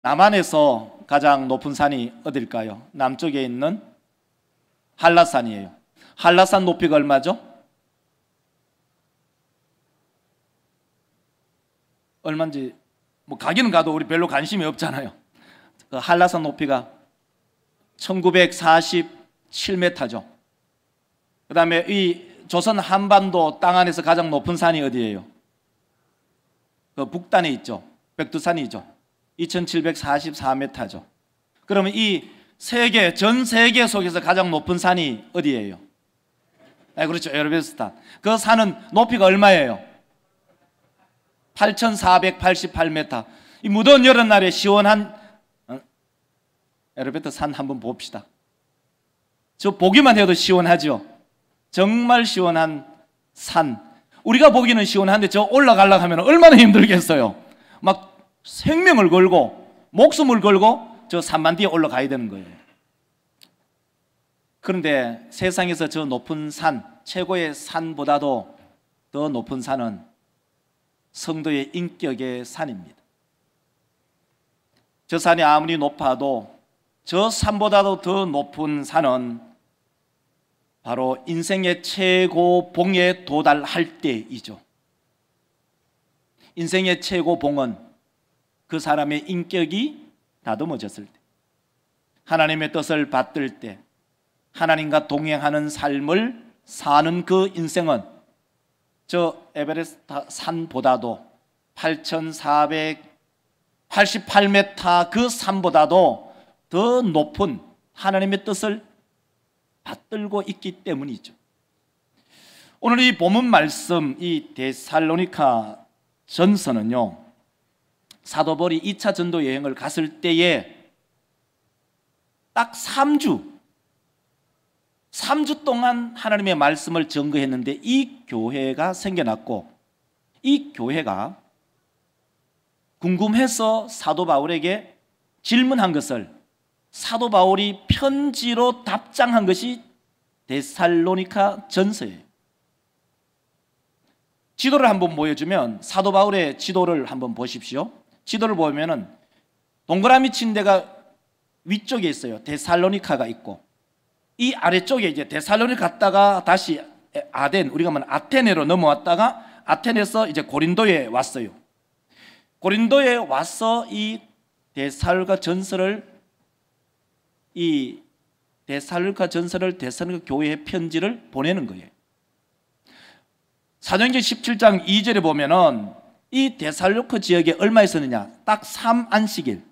남한에서 가장 높은 산이 어딜까요? 남쪽에 있는 한라산이에요. 한라산 높이가 얼마죠? 얼마인지 뭐 가기는 가도 우리 별로 관심이 없잖아요. 그 한라산 높이가 1947m죠. 그 다음에 이 조선 한반도 땅 안에서 가장 높은 산이 어디예요? 그 북단에 있죠. 백두산이죠. 2744m죠. 그러면 이 세계, 전 세계 속에서 가장 높은 산이 어디예요? 네, 그렇죠. 에베레스트. 그 산은 높이가 얼마예요? 8488m. 이 무더운 여름날에 시원한 에베레스트 산 한번 봅시다. 저 보기만 해도 시원하죠. 정말 시원한 산. 우리가 보기는 시원한데 저 올라가려고 하면 얼마나 힘들겠어요. 막 생명을 걸고 목숨을 걸고 저 산만 뒤에 올라가야 되는 거예요. 그런데 세상에서 저 높은 산, 최고의 산보다도 더 높은 산은 성도의 인격의 산입니다. 저 산이 아무리 높아도 저 산보다도 더 높은 산은 바로 인생의 최고봉에 도달할 때이죠. 인생의 최고봉은 그 사람의 인격이 다듬어졌을 때, 하나님의 뜻을 받들 때, 하나님과 동행하는 삶을 사는 그 인생은 저 에베레스트 산보다도 8488m 그 산보다도 더 높은 하나님의 뜻을 받들고 있기 때문이죠. 오늘 이 본문 말씀, 이 데살로니가 전서는요, 사도 바울이 2차 전도 여행을 갔을 때에 딱 3주 동안 하나님의 말씀을 증거했는데 이 교회가 생겨났고, 이 교회가 궁금해서 사도 바울에게 질문한 것을 사도 바울이 편지로 답장한 것이 데살로니가 전서예요. 지도를 한번 보여주면, 사도 바울의 지도를 한번 보십시오. 지도를 보면은 동그라미 친 데가 위쪽에 있어요. 데살로니가가 있고, 이 아래쪽에 이제 데살로니가 갔다가 다시 아덴, 우리가 말하는 아테네로 넘어왔다가 아테네에서 이제 고린도에 왔어요. 고린도에 와서 이 데살로니가 전서를 데살로니가 교회에 편지를 보내는 거예요. 사도행전 17장 2절에 보면은 이 데살로니가 지역에 얼마 있었느냐? 딱 3안식일.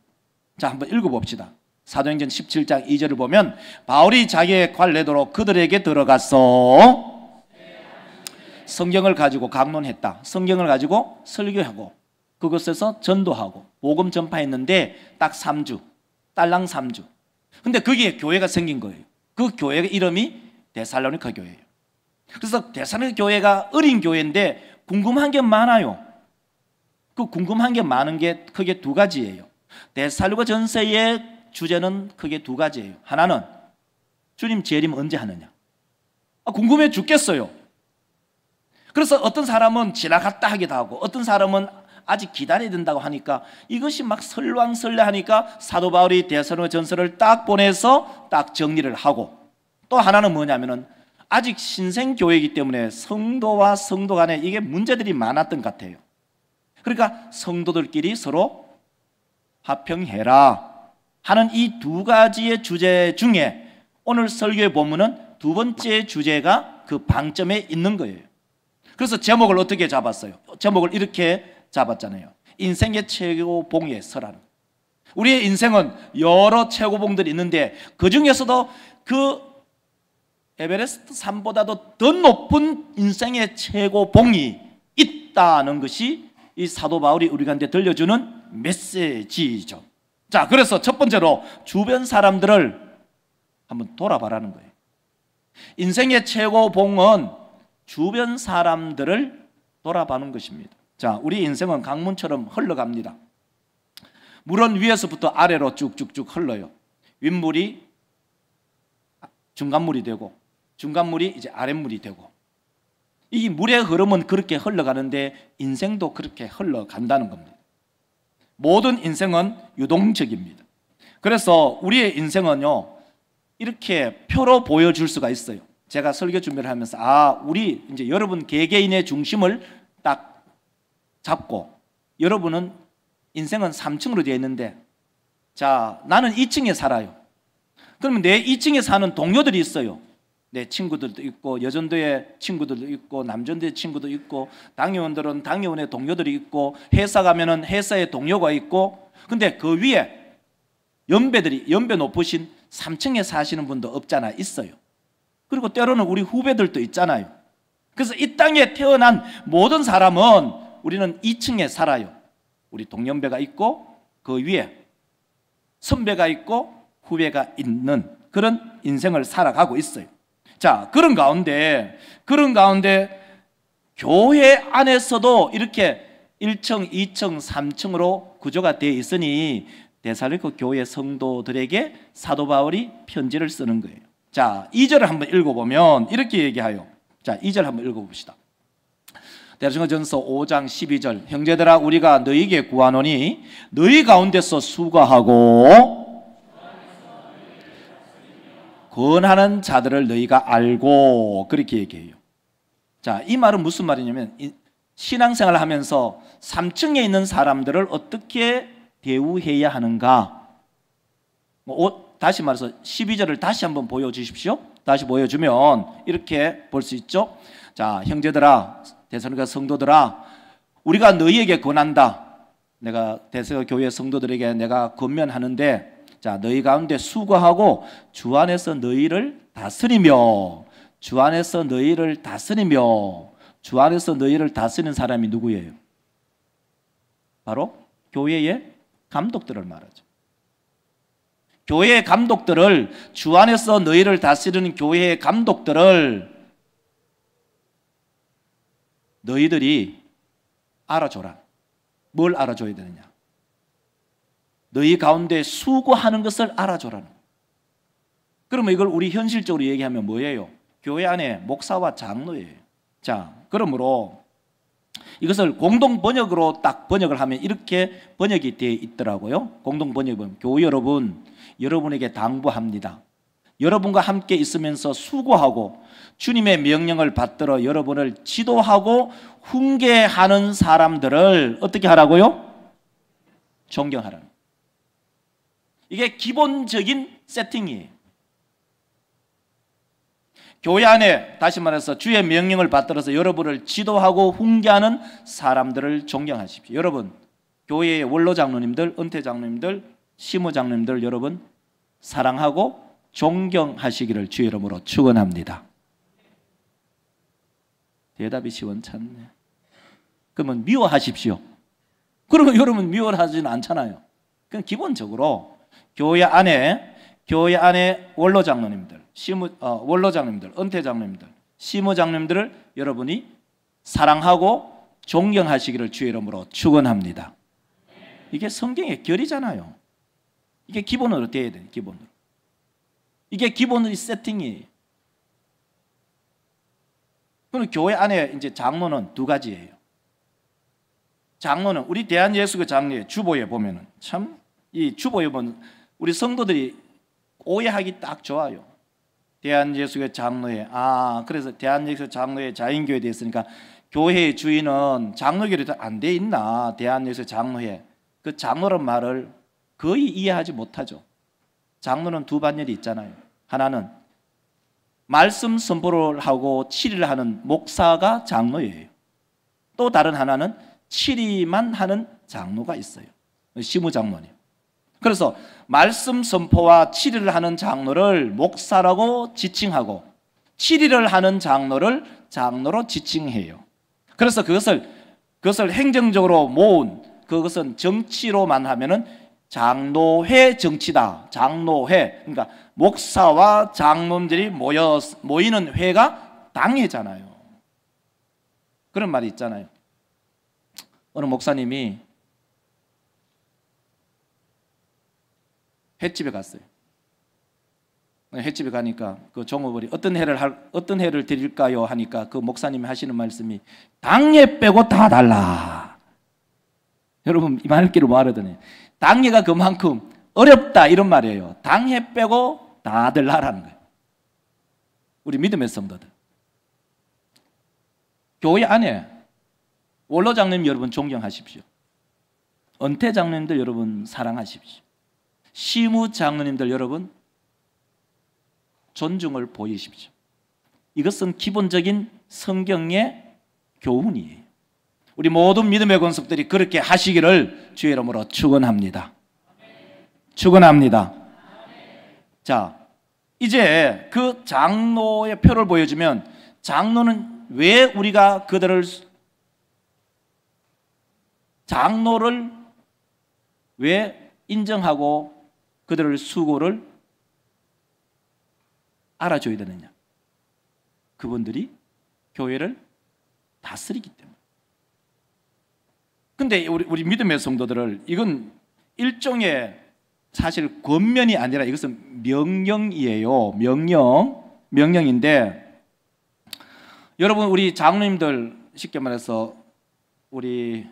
자, 한번 읽어봅시다. 사도행전 17장 2절을 보면, 바울이 자기의 관례대로 그들에게 들어가서 성경을 가지고 강론했다. 성경을 가지고 설교하고 그곳에서 전도하고 복음 전파했는데 딱 3주, 딸랑 3주. 근데 거기에 교회가 생긴 거예요. 그 교회 이름이 데살로니가 교회예요. 그래서 데살로니가 교회가 어린 교회인데 궁금한 게 많아요. 그 궁금한 게 많은 게 크게 두 가지예요. 데살로니가 전서의 주제는 크게 두 가지예요. 하나는 주님 재림 언제 하느냐. 궁금해 죽겠어요. 그래서 어떤 사람은 지나갔다 하기도 하고, 어떤 사람은 아직 기다려야 된다고 하니까, 이것이 막 설왕설래하니까 사도 바울이 데살로니가 전서를 딱 보내서 딱 정리를 하고, 또 하나는 뭐냐면은 아직 신생교회이기 때문에 성도와 성도 간에 이게 문제들이 많았던 것 같아요. 그러니까 성도들끼리 서로 화평해라 하는 이 두 가지의 주제 중에 오늘 설교의 본문은 두 번째 주제가 그 방점에 있는 거예요. 그래서 제목을 어떻게 잡았어요? 제목을 이렇게 잡았잖아요. 인생의 최고봉에 서라는. 우리의 인생은 여러 최고봉들이 있는데 그 중에서도 그 에베레스트 산보다도 더 높은 인생의 최고봉이 있다는 것이 이 사도 바울이 우리한테 들려주는 메시지죠. 자, 그래서 첫 번째로 주변 사람들을 한번 돌아봐라는 거예요. 인생의 최고봉은 주변 사람들을 돌아보는 것입니다. 자, 우리 인생은 강문처럼 흘러갑니다. 물은 위에서부터 아래로 쭉쭉쭉 흘러요. 윗물이 중간물이 되고, 중간물이 이제 아랫물이 되고, 이 물의 흐름은 그렇게 흘러가는데 인생도 그렇게 흘러간다는 겁니다. 모든 인생은 유동적입니다. 그래서 우리의 인생은요, 이렇게 표로 보여줄 수가 있어요. 제가 설교 준비를 하면서 우리 이제 여러분 개개인의 중심을 딱 잡고, 여러분은 인생은 3층으로 되어 있는데, 자, 나는 2층에 살아요. 그러면 내 2층에 사는 동료들이 있어요. 내 친구들도 있고, 여전도의 친구들도 있고, 남전도의 친구도 있고, 당회원들은 당회원의 동료들이 있고, 회사 가면은 회사의 동료가 있고, 근데 그 위에 연배 높으신 3층에 사시는 분도 없잖아, 있어요. 그리고 때로는 우리 후배들도 있잖아요. 그래서 이 땅에 태어난 모든 사람은 우리는 2층에 살아요. 우리 동년배가 있고, 그 위에 선배가 있고 후배가 있는 그런 인생을 살아가고 있어요. 자, 그런 가운데 교회 안에서도 이렇게 1층, 2층, 3층으로 구조가 되어 있으니 데살로니가 교회 성도들에게 사도 바울이 편지를 쓰는 거예요. 자, 2절을 한번 읽어보면 이렇게 얘기해요. 자, 2절 한번 읽어봅시다. 데살로니가전서 5장 12절. 형제들아, 우리가 너희에게 구하노니 너희 가운데서 수고하고 권하는 자들을 너희가 알고, 그렇게 얘기해요. 자, 이 말은 무슨 말이냐면, 신앙생활을 하면서 3층에 있는 사람들을 어떻게 대우해야 하는가. 다시 말해서 12절을 다시 한번 보여주십시오. 다시 보여주면 이렇게 볼 수 있죠. 자, 형제들아, 데살로니가 성도들아, 우리가 너희에게 권한다. 내가 데살로니가 교회 성도들에게 내가 권면하는데, 자, 너희 가운데 수고하고 주 안에서 너희를 다스리며, 주 안에서 너희를 다스리며, 주 안에서 너희를 다스리는 사람이 누구예요? 바로 교회의 감독들을 말하죠. 교회의 감독들을, 주 안에서 너희를 다스리는 교회의 감독들을 너희들이 알아줘라. 뭘 알아줘야 되느냐? 너희 가운데 수고하는 것을 알아줘라는. 그러면 이걸 우리 현실적으로 얘기하면 뭐예요? 교회 안에 목사와 장로예요. 자, 그러므로 이것을 공동 번역으로 딱 번역을 하면 이렇게 번역이 되어 있더라고요. 공동 번역은 교회 여러분, 여러분에게 당부합니다. 여러분과 함께 있으면서 수고하고 주님의 명령을 받들어 여러분을 지도하고 훈계하는 사람들을 어떻게 하라고요? 존경하라는. 이게 기본적인 세팅이에요. 교회 안에, 다시 말해서 주의 명령을 받들어서 여러분을 지도하고 훈계하는 사람들을 존경하십시오. 여러분, 교회의 원로 장로님들, 은퇴 장로님들, 시무 장로님들 여러분 사랑하고 존경하시기를 주의 이름으로 축원합니다. 대답이 시원찮네. 그러면 미워하십시오. 그러면 여러분 미워하지는 않잖아요. 그건 기본적으로 교회 안에 원로 장로님들, 원로 장로님들, 은퇴 장로님들, 시무 장로님들을 여러분이 사랑하고 존경하시기를 주의 이름으로 축원합니다. 이게 성경의 결이잖아요. 이게 기본으로 돼야 돼요. 기본으로. 이게 기본의 세팅이에요. 그럼 교회 안에 이제 장로는 두 가지예요. 장로는 우리 대한예수교 장로의 주보에 보면은 참 이 주보에 보면 우리 성도들이 오해하기 딱 좋아요. 대한예수교 장로회, 그래서 대한예수교 장로회 자인교회 돼 있으니까 교회의 주인은 장로교로 안 돼 있나? 대한예수교 장로회. 그 장로란 말을 거의 이해하지 못하죠. 장로는 두 반열이 있잖아요. 하나는 말씀 선포를 하고 치리를 하는 목사가 장로예요. 또 다른 하나는 치리만 하는 장로가 있어요. 시무 장로님. 그래서 말씀 선포와 치리를 하는 장로를 목사라고 지칭하고 치리를 하는 장로를 장로로 지칭해요. 그래서 그것을 행정적으로 모은, 그것은 정치로만 하면은 장로회 정치다. 장로회. 그러니까 목사와 장로들이 모이는 회가 당회잖아요. 그런 말이 있잖아요. 어느 목사님이 횟집에 갔어요. 횟집에 가니까 그 종업원이 어떤 회를 드릴까요? 하니까 그 목사님이 하시는 말씀이 당회 빼고 다 달라. 여러분 이 말귀를 뭐 하더니 당회가 그만큼 어렵다 이런 말이에요. 당회 빼고 다들 나라는 거예요. 우리 믿음의 성도들. 교회 안에 원로 장로님 여러분 존경하십시오. 은퇴 장로님들 여러분 사랑하십시오. 시무 장로님들 여러분 존중을 보이십시오. 이것은 기본적인 성경의 교훈이에요. 우리 모든 믿음의 권속들이 그렇게 하시기를 주의 이름으로 축원합니다. 축원합니다. 자, 이제 그 장로의 표를 보여주면 장로는 왜 우리가 장로를 왜 인정하고 그들의 수고를 알아줘야 되느냐? 그분들이 교회를 다스리기 때문에. 근데 우리 믿음의 성도들을 이건 일종의 사실 권면이 아니라 이것은 명령이에요. 명령인데 여러분 우리 장로님들 쉽게 말해서 우리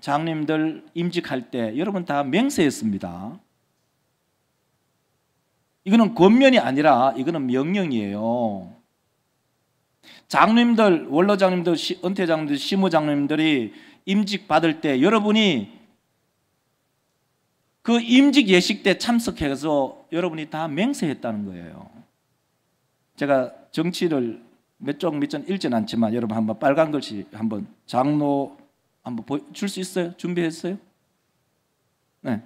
장로님들 임직할 때 여러분 다 맹세했습니다. 이거는 권면이 아니라 이거는 명령이에요. 장로님들, 원로 장로님들, 은퇴 장로님들, 시무 장로님들이 임직 받을 때 여러분이 그 임직 예식 때 참석해서 여러분이 다 맹세했다는 거예요. 제가 정치를 몇 장 읽지는 않지만 여러분 한번 빨간 글씨 한번 장로 한번 줄 수 있어요? 준비했어요? 네.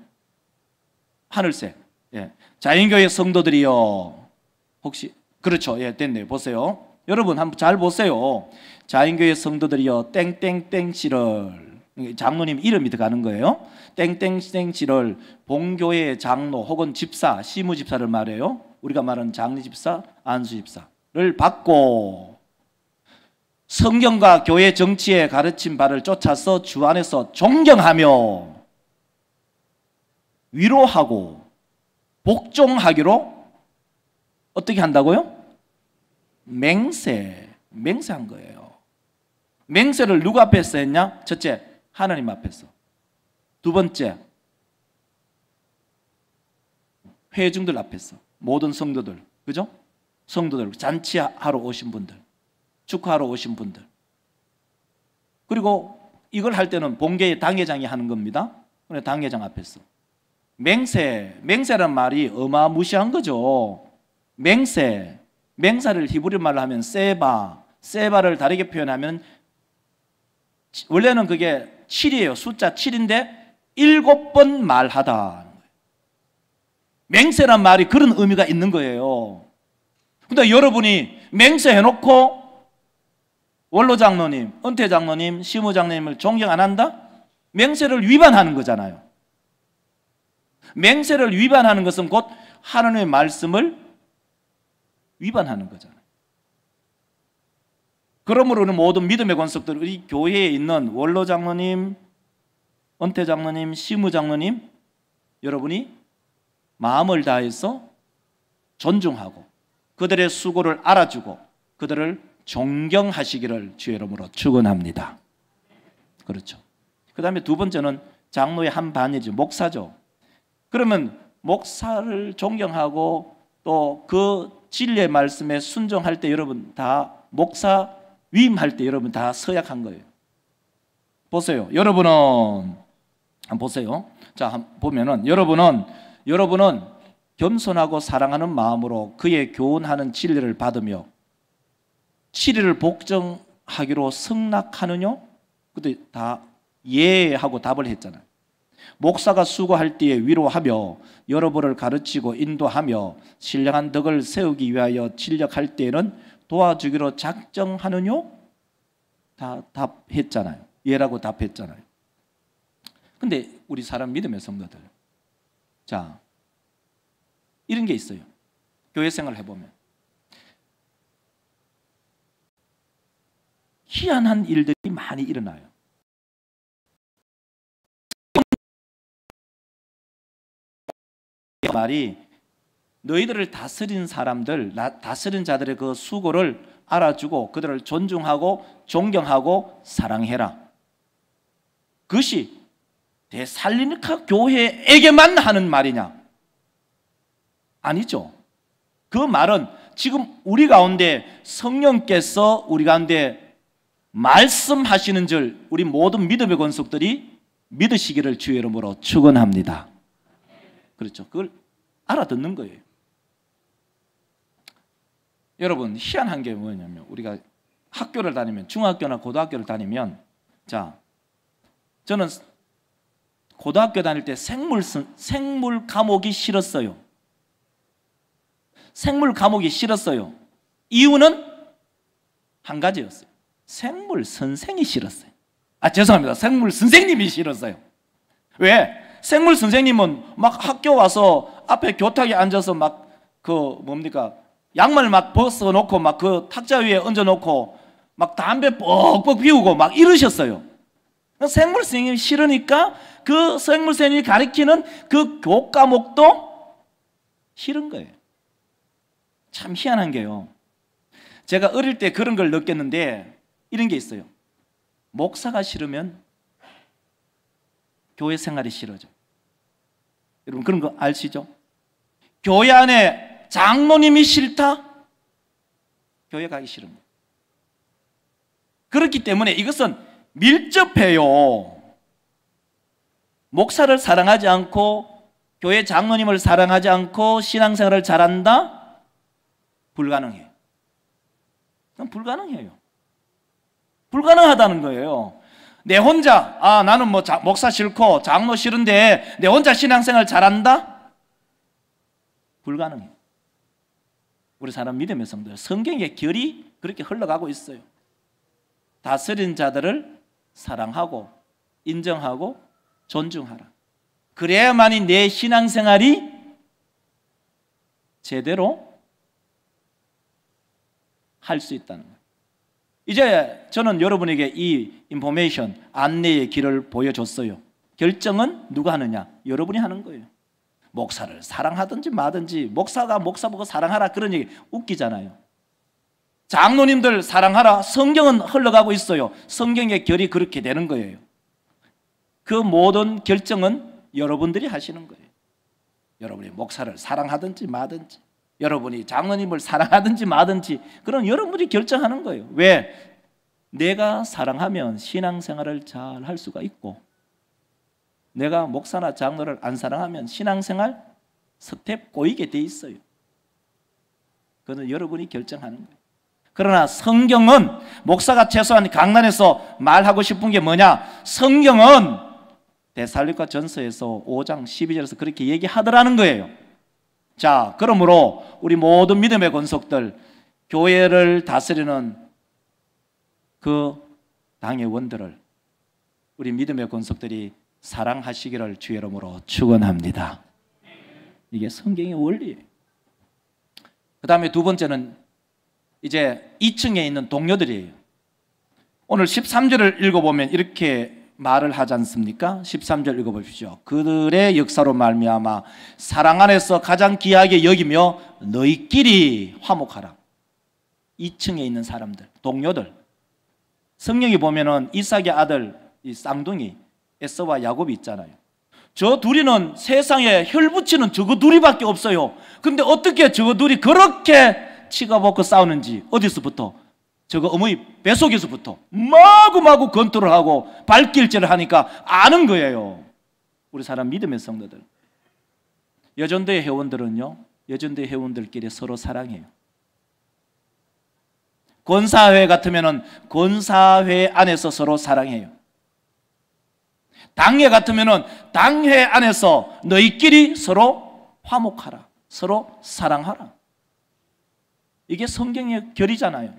하늘색. 예. 자연교회 성도들이요. 혹시 그렇죠? 예, 됐네요. 보세요. 여러분 한번 잘 보세요. 자연교회 성도들이요. 땡땡땡씨를 장로님 이름이 들어가는 거예요. 땡땡땡씨를 본교회의 장로 혹은 집사, 시무 집사를 말해요. 우리가 말하는 장리 집사, 안수 집사를 받고 성경과 교회 정치에 가르친 바를 쫓아서 주 안에서 존경하며 위로하고 복종하기로 어떻게 한다고요? 맹세한 거예요. 맹세를 누구 앞에서 했냐? 첫째, 하나님 앞에서. 두 번째, 회중들 앞에서. 모든 성도들, 그죠? 성도들, 잔치하러 오신 분들, 축하하러 오신 분들. 그리고 이걸 할 때는 본교의 당회장이 하는 겁니다. 당회장 앞에서. 맹세란 말이 어마무시한 거죠. 맹사를 히브리 말로 하면 세바를 다르게 표현하면 원래는 그게 7이에요. 숫자 7인데 7번 말하다. 맹세란 말이 그런 의미가 있는 거예요. 근데 여러분이 맹세해놓고 원로 장로님, 은퇴 장로님, 시무 장로님을 존경 안 한다? 맹세를 위반하는 거잖아요. 맹세를 위반하는 것은 곧 하나님의 말씀을 위반하는 거잖아요. 그러므로는 모든 믿음의 권속들, 우리 교회에 있는 원로 장로님, 은퇴 장로님, 시무 장로님, 여러분이 마음을 다해서 존중하고 그들의 수고를 알아주고 그들을 존경하시기를 주의 이름으로 축원합니다. 그렇죠. 그 다음에 두 번째는 장로의 한 반이죠. 목사죠. 그러면 목사를 존경하고 또 그 진리의 말씀에 순종할 때 여러분 다 목사 위임할 때 여러분 다 서약한 거예요. 보세요. 여러분은 한번 보세요. 자, 보면은 여러분은 겸손하고 사랑하는 마음으로 그의 교훈하는 진리를 받으며 진리를 복종하기로 승낙하느뇨? 그때 다 예 하고 답을 했잖아요. 목사가 수고할 때에 위로하며 여러분을 가르치고 인도하며 신령한 덕을 세우기 위하여 진력할 때에는 도와주기로 작정하느뇨? 다 답했잖아요. 예라고 답했잖아요. 근데 우리 사람 믿음의 성도들, 자, 이런 게 있어요. 교회 생활을 해보면 희한한 일들이 많이 일어나요. 말이 너희들을 다스린 사람들, 다스린 자들의 그 수고를 알아주고 그들을 존중하고 존경하고 사랑해라. 그것이 데살로니가 교회에게만 하는 말이냐? 아니죠. 그 말은 지금 우리 가운데 성령께서 우리 가운데 말씀하시는 줄 우리 모든 믿음의 권속들이 믿으시기를 주의 이름으로 축원합니다. 그렇죠. 그걸 알아듣는 거예요. 여러분, 희한한 게 뭐냐면 우리가 학교를 다니면, 중학교나 고등학교를 다니면, 자, 저는 고등학교 다닐 때 생물 과목이 싫었어요. 생물 과목이 싫었어요. 이유는 한 가지였어요. 생물 선생이 싫었어요. 죄송합니다. 생물 선생님이 싫었어요. 왜? 생물 선생님은 막 학교 와서 앞에 교탁에 앉아서 막 양말 막 벗어놓고 막 그 탁자 위에 얹어놓고 막 담배 뻑뻑 피우고 막 이러셨어요. 생물 선생님이 싫으니까 그 생물 선생님이 가르치는 그 교과목도 싫은 거예요. 참 희한한 게요. 제가 어릴 때 그런 걸 느꼈는데 이런 게 있어요. 목사가 싫으면 교회 생활이 싫어져. 여러분 그런 거 아시죠? 교회 안에 장로님이 싫다? 교회 가기 싫은 거예요. 그렇기 때문에 이것은 밀접해요. 목사를 사랑하지 않고 교회 장로님을 사랑하지 않고 신앙생활을 잘한다? 불가능해요. 그건 불가능해요. 불가능하다는 거예요. 내 혼자 나는 목사 싫고 장로 싫은데 내 혼자 신앙생활 잘한다? 불가능해요. 우리 사람 믿음의 성도들, 성경의 결이 그렇게 흘러가고 있어요. 다스린 자들을 사랑하고 인정하고 존중하라. 그래야만이 내 신앙생활이 제대로 할 수 있다는 거예요. 이제 저는 여러분에게 이 인포메이션, 안내의 길을 보여줬어요. 결정은 누가 하느냐? 여러분이 하는 거예요. 목사를 사랑하든지 마든지, 목사가 목사 보고 사랑하라 그런 얘기 웃기잖아요. 장로님들 사랑하라, 성경은 흘러가고 있어요. 성경의 결이 그렇게 되는 거예요. 그 모든 결정은 여러분들이 하시는 거예요. 여러분이 목사를 사랑하든지 마든지, 여러분이 장로님을 사랑하든지 마든지, 그런 여러분이 결정하는 거예요. 왜? 내가 사랑하면 신앙생활을 잘 할 수가 있고, 내가 목사나 장로를 안 사랑하면 신앙생활 스텝 꼬이게 돼 있어요. 그건 여러분이 결정하는 거예요. 그러나 성경은, 목사가 최소한 강단에서 말하고 싶은 게 뭐냐? 성경은 데살로니가 전서에서 5장 12절에서 그렇게 얘기하더라는 거예요. 자, 그러므로 우리 모든 믿음의 권속들, 교회를 다스리는 그 당회원들을 우리 믿음의 권속들이 사랑하시기를 주의 이름으로 축원합니다. 이게 성경의 원리예요. 그 다음에 두 번째는 이제 2층에 있는 동료들이에요. 오늘 13절을 읽어보면 이렇게 말을 하지 않습니까? 13절 읽어보십시오. 그들의 역사로 말미암아 사랑 안에서 가장 귀하게 여기며 너희끼리 화목하라. 2층에 있는 사람들, 동료들. 성경에 보면은 이삭의 아들 이 쌍둥이 에서와 야곱이 있잖아요. 저 둘이는 세상에 혈 붙이는 저거 둘이밖에 없어요. 근데 어떻게 저거 둘이 그렇게 치가 벗고 싸우는지, 어디서부터? 저거 어머니 뱃속에서부터 마구마구 건투를 하고 발길질을 하니까 아는 거예요. 우리 사람 믿음의 성도들, 여전도의 회원들은요, 여전도의 회원들끼리 서로 사랑해요. 권사회 같으면은 권사회 안에서 서로 사랑해요. 당회 같으면은 당회 안에서 너희끼리 서로 화목하라, 서로 사랑하라. 이게 성경의 결이잖아요.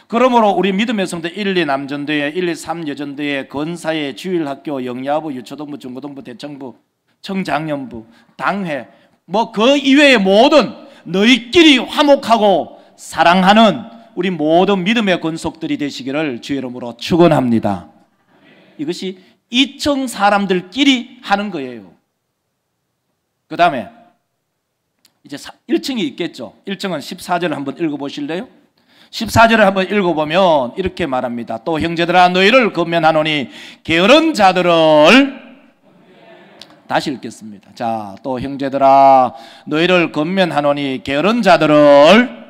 그러므로 우리 믿음의 성도 1, 2 남전도회, 1, 2, 3 여전도회, 건사회, 주일학교, 영야부, 유초등부, 중고등부, 대청부, 청장년부, 당회, 그 이외의 모든 너희끼리 화목하고 사랑하는 우리 모든 믿음의 권속들이 되시기를 주의 이름으로 축원합니다. 이것이 2층 사람들끼리 하는 거예요. 그 다음에 이제 1층이 있겠죠. 1층은 14절을 한번 읽어보실래요? 14절을 한번 읽어보면 이렇게 말합니다. 또 형제들아 너희를 권면하노니 게으른 자들을 다시 읽겠습니다. 자, 또 형제들아 너희를 권면하노니 게으른 자들을,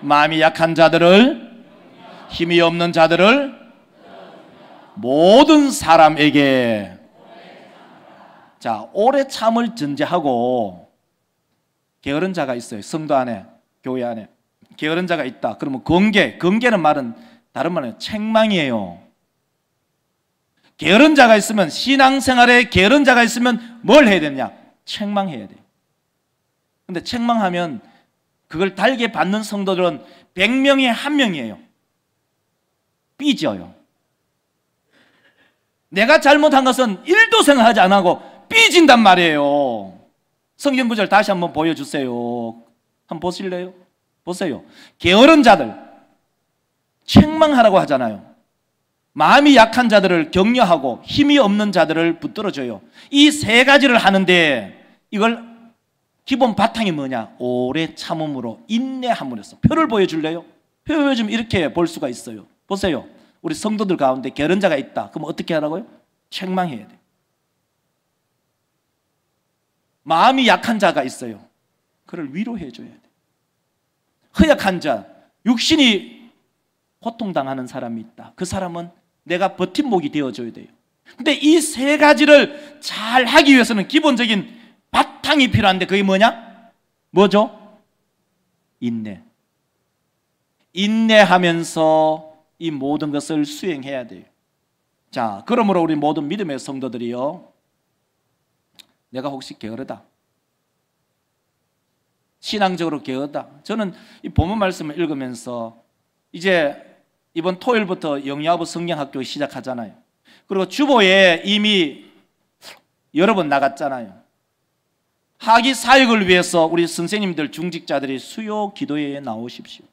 마음이 약한 자들을, 힘이 없는 자들을 모든 사람에게, 자, 오래 참을 전제하고 게으른 자가 있어요. 성도 안에, 교회 안에 게으른 자가 있다. 그러면 경계는 말은 다른 말은 책망이에요. 게으른 자가 있으면, 신앙생활에 게으른 자가 있으면 뭘 해야 되느냐? 책망해야 돼요. 근데 책망하면 그걸 달게 받는 성도들은 100명에 1명이에요. 삐져요. 내가 잘못한 것은 1도 생각하지 안 하고 삐진단 말이에요. 성경 구절 다시 한번 보여주세요. 한번 보실래요? 보세요. 게으른 자들, 책망하라고 하잖아요. 마음이 약한 자들을 격려하고 힘이 없는 자들을 붙들어줘요. 이 세 가지를 하는데 이걸 기본 바탕이 뭐냐? 오래 참음으로, 인내함으로 해서. 표를 보여줄래요? 표 보여주면 이렇게 볼 수가 있어요. 보세요. 우리 성도들 가운데 게으른 자가 있다. 그럼 어떻게 하라고요? 책망해야 돼요. 마음이 약한 자가 있어요. 그를 위로해 줘야 돼요. 허약한 자, 육신이 고통당하는 사람이 있다. 그 사람은 내가 버팀목이 되어줘야 돼요. 근데 이 세 가지를 잘 하기 위해서는 기본적인 바탕이 필요한데 그게 뭐냐? 뭐죠? 인내. 인내하면서 이 모든 것을 수행해야 돼요. 자, 그러므로 우리 모든 믿음의 성도들이요, 내가 혹시 게으르다, 신앙적으로 게으르다. 저는 이 본문 말씀을 읽으면서 이제 이번 토요일부터 영야부 성경학교 시작하잖아요. 그리고 주보에 이미 여러 번 나갔잖아요. 학위 사역을 위해서 우리 선생님들, 중직자들이 수요 기도회에 나오십시오.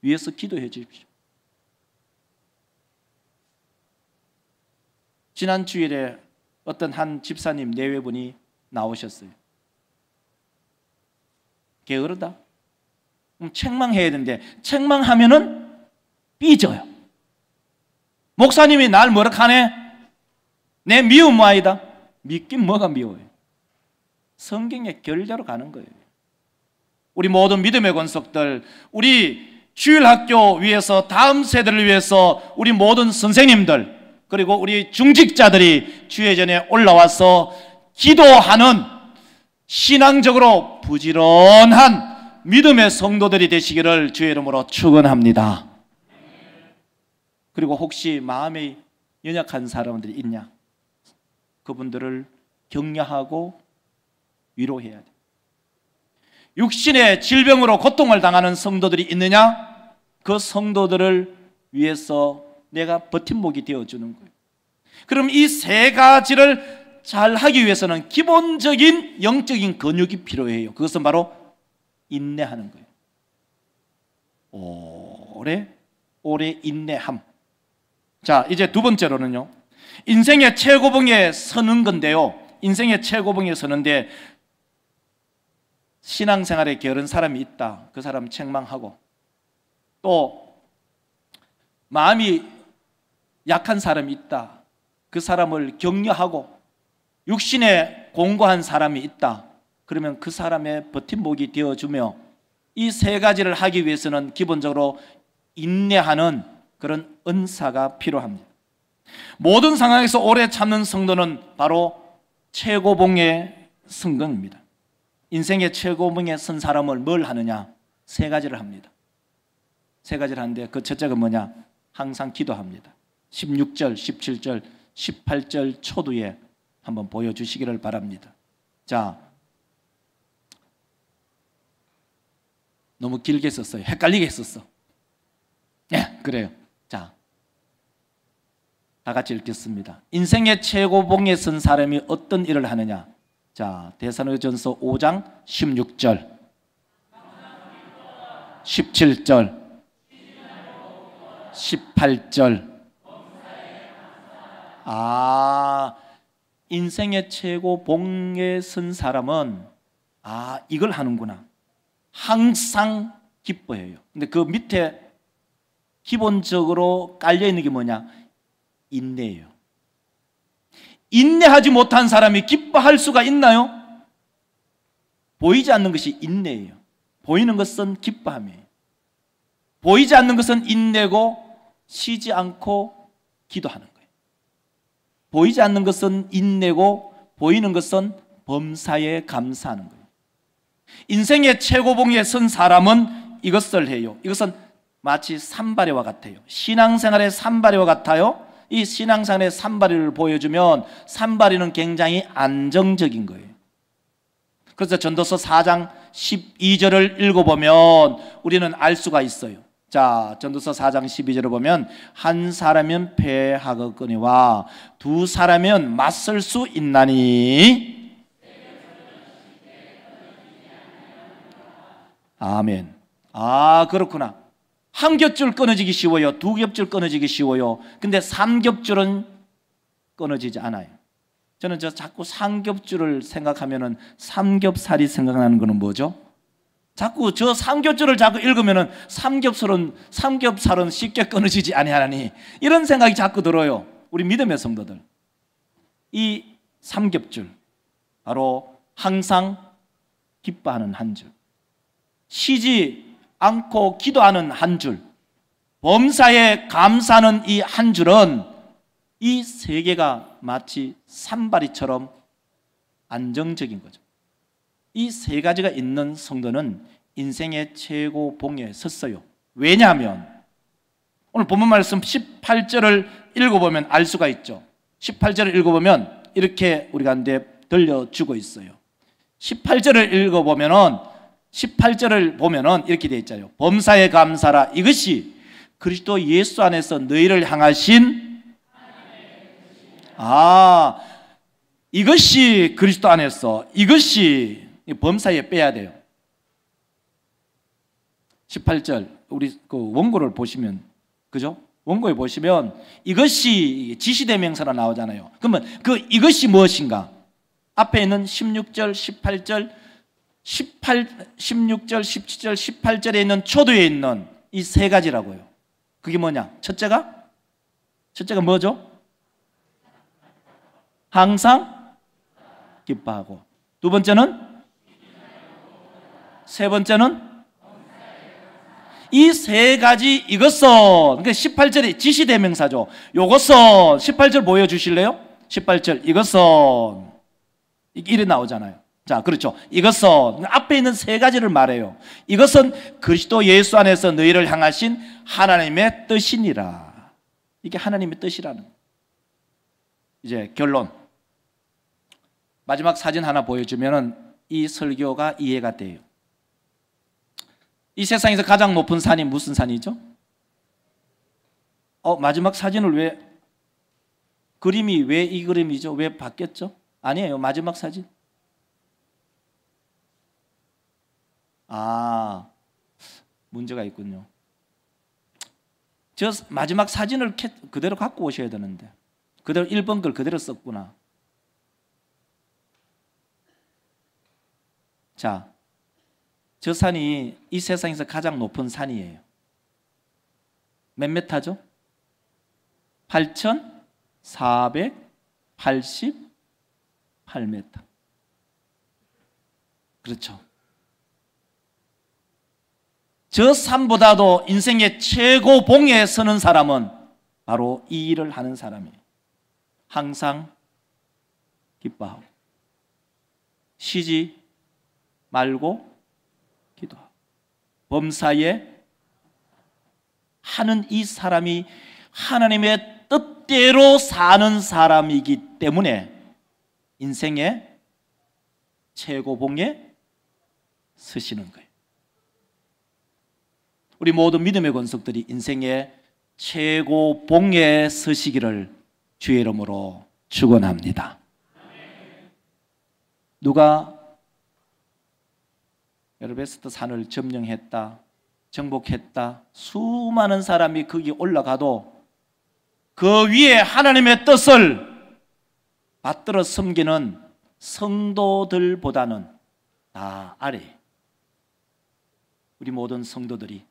위해서 기도해 주십시오. 지난 주일에 어떤 한 집사님 내외분이 나오셨어요. 게으르다? 그럼 책망해야 되는데 책망하면은 삐져요. 목사님이 날 뭐라 하네? 내 미움 아이다. 믿긴 뭐가 미워요? 성경의 결대로 가는 거예요. 우리 모든 믿음의 권속들, 우리 주일학교 위해서, 다음 세대를 위해서 우리 모든 선생님들, 그리고 우리 중직자들이 주의 전에 올라와서 기도하는 신앙적으로 부지런한 믿음의 성도들이 되시기를 주의 이름으로 축원합니다. 그리고 혹시 마음이 연약한 사람들이 있냐? 그분들을 격려하고 위로해야 돼. 육신의 질병으로 고통을 당하는 성도들이 있느냐? 그 성도들을 위해서 내가 버팀목이 되어주는 거예요. 그럼 이 세 가지를 잘 하기 위해서는 기본적인 영적인 근육이 필요해요. 그것은 바로 인내하는 거예요. 오래 인내함. 자, 이제 두 번째로는요, 인생의 최고봉에 서는 건데요, 인생의 최고봉에 서는데 신앙생활에 게으른 사람이 있다. 그 사람 책망하고, 또 마음이 약한 사람이 있다. 그 사람을 격려하고, 육신에 공고한 사람이 있다. 그러면 그 사람의 버팀목이 되어주며, 이 세 가지를 하기 위해서는 기본적으로 인내하는 그런 은사가 필요합니다. 모든 상황에서 오래 참는 성도는 바로 최고봉에 선 겁니다. 인생의 최고봉에 선 사람을 뭘 하느냐? 세 가지를 합니다. 세 가지를 하는데 그 첫째가 뭐냐? 항상 기도합니다. 16절, 17절, 18절 초두에 한번 보여주시기를 바랍니다. 자, 너무 길게 썼어요. 헷갈리게 썼어. 네, 그래요. 자, 다 같이 읽겠습니다. 인생의 최고봉에 선 사람이 어떤 일을 하느냐? 자, 데살로니가전서 5장 16절, 17절, 18절. 인생의 최고봉에 선 사람은 이걸 하는구나. 항상 기뻐해요. 근데 그 밑에 기본적으로 깔려있는 게 뭐냐? 인내예요. 인내하지 못한 사람이 기뻐할 수가 있나요? 보이지 않는 것이 인내예요. 보이는 것은 기뻐함이에요. 보이지 않는 것은 인내고 쉬지 않고 기도하는 거예요. 보이지 않는 것은 인내고 보이는 것은 범사에 감사하는 거예요. 인생의 최고봉에 선 사람은 이것을 해요. 이것은 마치 산발이와 같아요. 신앙생활의 산발이와 같아요. 이 신앙생활의 산발이를 보여주면 산발이는 굉장히 안정적인 거예요. 그래서 전도서 4장 12절을 읽어보면 우리는 알 수가 있어요. 자, 전도서 4장 12절을 보면 한 사람은 패하거니와 두 사람은 맞설 수 있나니. 아멘. 아, 그렇구나. 한 겹줄 끊어지기 쉬워요. 두 겹줄 끊어지기 쉬워요. 근데 삼겹줄은 끊어지지 않아요. 저는 자꾸 삼겹줄을 생각하면은 삼겹살이 생각나는 거는 뭐죠? 자꾸 저 삼겹줄을 자꾸 읽으면은 삼겹살은 쉽게 끊어지지 아니하나니 이런 생각이 자꾸 들어요. 우리 믿음의 성도들. 이 삼겹줄 바로 항상 기뻐하는 한 줄, 쉬지 않고 기도하는 한 줄, 범사에 감사하는 이 한 줄은 이 세 개가 마치 산발이처럼 안정적인 거죠. 이 세 가지가 있는 성도는 인생의 최고봉에 섰어요. 왜냐하면 오늘 본문 말씀 18절을 읽어보면 알 수가 있죠. 18절을 읽어보면 이렇게 우리 가운데 들려주고 있어요. 18절을 보면은 이렇게 되어 있잖아요. 범사에 감사라. 이것이 그리스도 예수 안에서 너희를 향하신 이것이 그리스도 안에서, 이것이 범사에 빼야 돼요. 18절 우리 그 원고를 보시면, 그죠? 원고에 보시면 이것이 지시대명사로 나오잖아요. 그러면 그 이것이 무엇인가? 앞에 있는 16절, 18절, 16절, 17절, 18절에 있는 초도에 있는 이 세 가지라고요. 그게 뭐냐? 첫째가 뭐죠? 항상 기뻐하고. 두 번째는? 세 번째는? 이 세 가지 이것은, 그러니까 18절이 지시대명사죠. 요것은 18절 보여주실래요? 18절 이것은 이래 나오잖아요. 자, 그렇죠. 이것은 앞에 있는 세 가지를 말해요. 이것은 그리스도 예수 안에서 너희를 향하신 하나님의 뜻이니라. 이게 하나님의 뜻이라는 거예요. 이제 결론. 마지막 사진 하나 보여주면 이 설교가 이해가 돼요. 이 세상에서 가장 높은 산이 무슨 산이죠? 마지막 사진을 왜, 그림이 왜 이 그림이죠? 왜 바뀌었죠? 아니에요. 마지막 사진. 문제가 있군요. 저 마지막 사진을 그대로 갖고 오셔야 되는데 그대로 1번 걸 그대로 썼구나. 자, 저 산이 이 세상에서 가장 높은 산이에요. 몇 메타죠? 8,488m. 그렇죠. 저 산보다도 인생의 최고봉에 서는 사람은 바로 이 일을 하는 사람이에요. 항상 기뻐하고 쉬지 말고 기도하고 범사에 하는 이 사람이 하나님의 뜻대로 사는 사람이기 때문에 인생의 최고봉에 서시는 거예요. 우리 모든 믿음의 권속들이 인생의 최고봉에 서시기를 주의 이름으로 축원합니다. 누가 에베레스트 산을 점령했다, 정복했다, 수많은 사람이 거기 올라가도 그 위에 하나님의 뜻을 받들어 섬기는 성도들보다는 다 아래 우리 모든 성도들이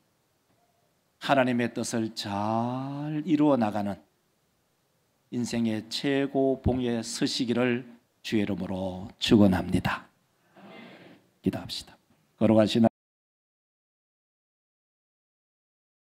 하나님의 뜻을 잘 이루어 나가는 인생의 최고 봉에 서시기를 주의 이름으로 축원합니다. 기도합시다. 걸어가시나